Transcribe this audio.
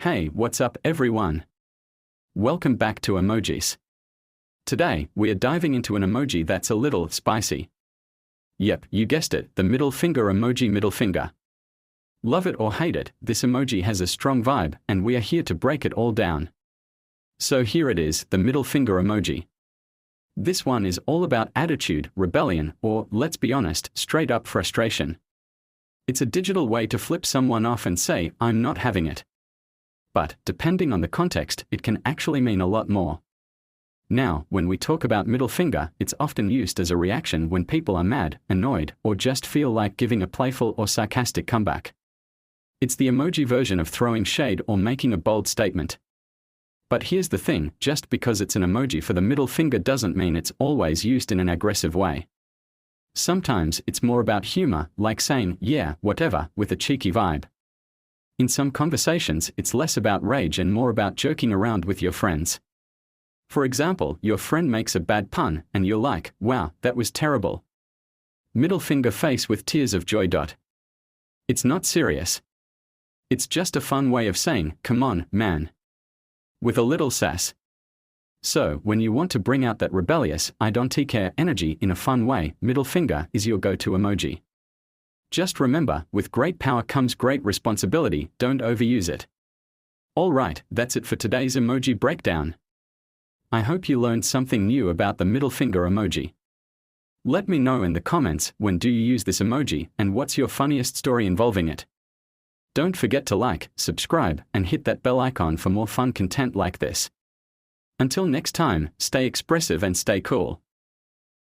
Hey, what's up everyone? Welcome back to Emojis. Today, we are diving into an emoji that's a little spicy. Yep, you guessed it, the middle finger emoji. Middle finger. Love it or hate it, this emoji has a strong vibe, and we are here to break it all down. So here it is, the middle finger emoji. This one is all about attitude, rebellion, or, let's be honest, straight up frustration. It's a digital way to flip someone off and say, I'm not having it. But, depending on the context, it can actually mean a lot more. Now, when we talk about middle finger, it's often used as a reaction when people are mad, annoyed, or just feel like giving a playful or sarcastic comeback. It's the emoji version of throwing shade or making a bold statement. But here's the thing, just because it's an emoji for the middle finger doesn't mean it's always used in an aggressive way. Sometimes it's more about humor, like saying, yeah, whatever, with a cheeky vibe. In some conversations, it's less about rage and more about joking around with your friends. For example, your friend makes a bad pun, and you're like, wow, that was terrible. Middle finger face with tears of joy. It's not serious. It's just a fun way of saying, come on, man. With a little sass. So, when you want to bring out that rebellious, I don't care energy in a fun way, middle finger is your go-to emoji. Just remember, with great power comes great responsibility, don't overuse it. Alright, that's it for today's emoji breakdown. I hope you learned something new about the middle finger emoji. Let me know in the comments, when do you use this emoji, and what's your funniest story involving it. Don't forget to like, subscribe, and hit that bell icon for more fun content like this. Until next time, stay expressive and stay cool.